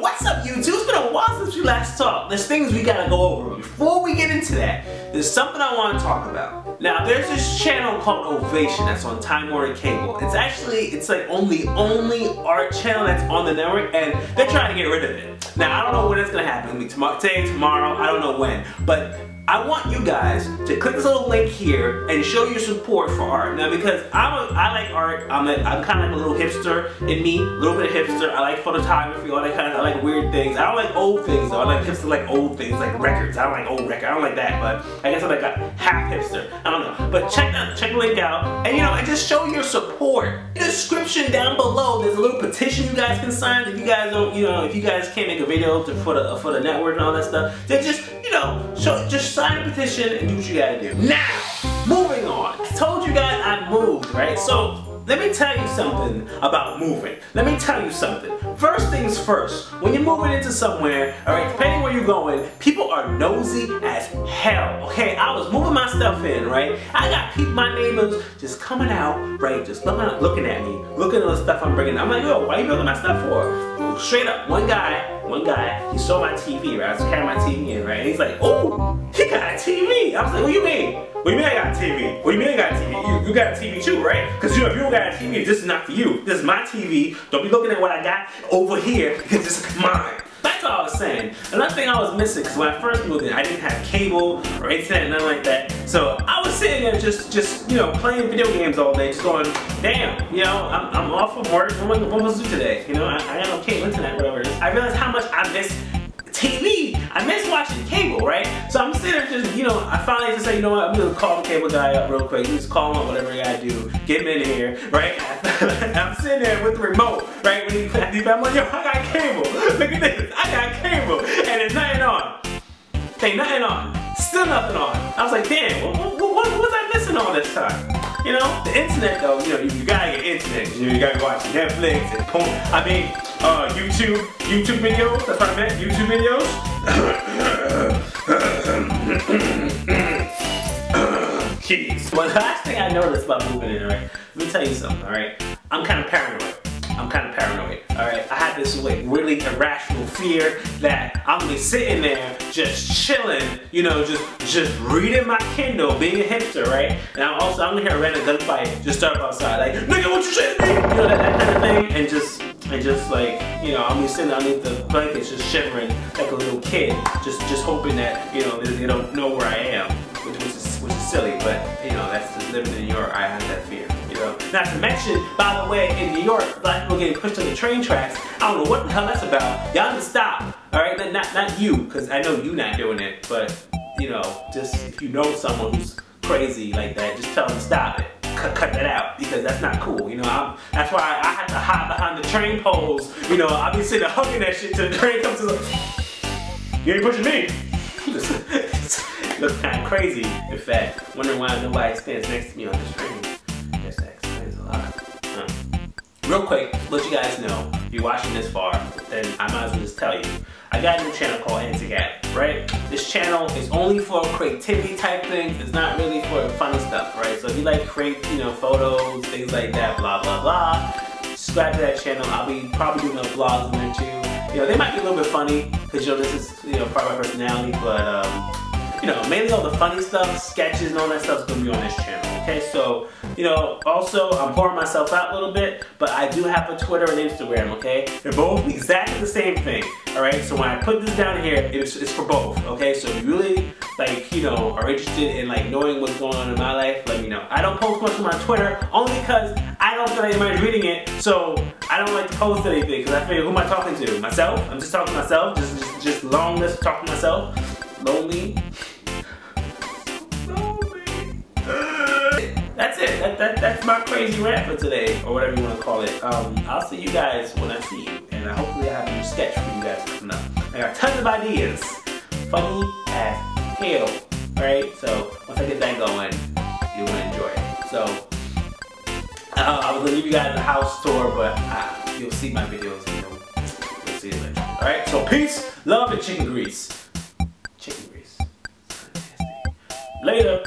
What's up, YouTube? It's been a while since we last talked. There's things we gotta go over. Before we get into that, there's something I want to talk about. Now, there's this channel called Ovation that's on Time Warner Cable. It's like only art channel that's on the network, and they're trying to get rid of it. Now, I don't know when it's gonna happen. It'll be today, tomorrow, I don't know when, but I want you guys to click this little link here and show your support for art. Now, because I like art, I'm kind of like a little hipster in me, a little bit of hipster. I like photography, all that kind of, I like weird things. I don't like old things though. I like hipster, like old things, like records. I don't like old records. I don't like that, but I guess I'm like a half hipster. I don't know. But check the link out, and and just show your support. In the description down below, there's a little petition you guys can sign. If you guys don't, if you guys can't make a video for the network and all that stuff, then just just sign a petition and do what you gotta do. Now, moving on. I told you guys I moved, right? So let me tell you something about moving. Let me tell you something. First things first, when you're moving into somewhere, alright, depending where you're going, people are nosy as hell. Okay, I was moving my stuff in, right? I got my neighbors just coming out, right? Just looking at me, looking at the stuff I'm bringing. I'm like, yo, why are you building my stuff for? Straight up, one guy, he saw my TV, right? I was carrying my TV in, right? And he's like, oh, he got a TV. I was like, what do you mean? What do you mean I got a TV? What do you mean I got a TV? You got a TV too, right? Because if you don't got a TV, this is not for you. This is my TV. Don't be looking at what I got over here, because this is mine. That's all I was saying. Another thing I was missing, because when I first moved in, I didn't have cable or internet, nothing like that. So I was sitting there just playing video games all day, just going, damn, I'm off from work. What am I supposed to do today? I got no cable, internet, whatever it is. I realized how much I miss TV. I miss watching cable, right? So I'm sitting there just, I finally just say, you know what, I'm gonna call the cable guy up real quick. You just call him up, whatever you gotta do, get him in here, right? I'm sitting there with the remote, right? I'm like, yo, I got cable. Look at this, I got cable, and there's nothing on. Ain't nothing on. Still nothing on. I was like, damn, what was I missing all this time? The internet though, you gotta get internet. You gotta watch Netflix and YouTube videos. That's what I meant, YouTube videos. Jeez. Well, the last thing I noticed about moving in, right? Let me tell you something, alright? I'm kind of paranoid. Alright? I had this really irrational fear that I'm gonna be sitting there just chilling, just reading my Kindle, being a hipster, right? And I'm gonna hear a random gunfight just start up outside, like, nigga, what you say to me? That kind of thing, and just like, I'm gonna be sitting underneath the blankets just shivering like a little kid, just hoping that, they don't know where I am, which is silly, but, that's just living in New York. I have that fear. Not to mention, by the way, in New York, black people getting pushed on the train tracks. I don't know what the hell that's about. Y'all need to stop, alright? Not you, because I know you not doing it, but, just if you know someone who's crazy like that, just tell them to stop it. Cut that out, because that's not cool. That's why I have to hide behind the train poles. I'll be sitting there hugging that shit till the train comes to the... You ain't pushing me. Looks kind of crazy, in fact. Wondering why nobody stands next to me on this train. Guess that explains a lot. Real quick, let you guys know, if you're watching this far, then I might as well just tell you. I got a new channel called Anti-Gap, right? This channel is only for creativity type things. It's not really for funny stuff, right? So if you like create, photos, things like that, blah, blah, blah, subscribe to that channel. I'll be probably doing vlogs in there too. They might be a little bit funny, because this is, part of my personality, but, mainly all the funny stuff, sketches and all that stuff is going to be on this channel, okay? So, also, I'm pouring myself out a little bit, but I do have a Twitter and Instagram, okay? They're both exactly the same thing, alright? So when I put this down here, it's for both, okay? So if you really, are interested in, knowing what's going on in my life, let me know. I don't post much on my Twitter, only because I don't feel like anybody's reading it, so I don't like to post anything, because I figure, who am I talking to? Myself? I'm just talking to myself, just long list talking to myself. Lonely. That's it. That's my crazy rant for today, or whatever you want to call it. I'll see you guys when I see you, and hopefully I have a new sketch for you guys coming up. I got tons of ideas, funny as hell. Alright, so once I get that going, you're gonna enjoy it. So I was gonna give you guys a house tour, but you'll see my videos. You'll see it later. Alright, so peace, love, and chicken grease. Chicken grease. Later.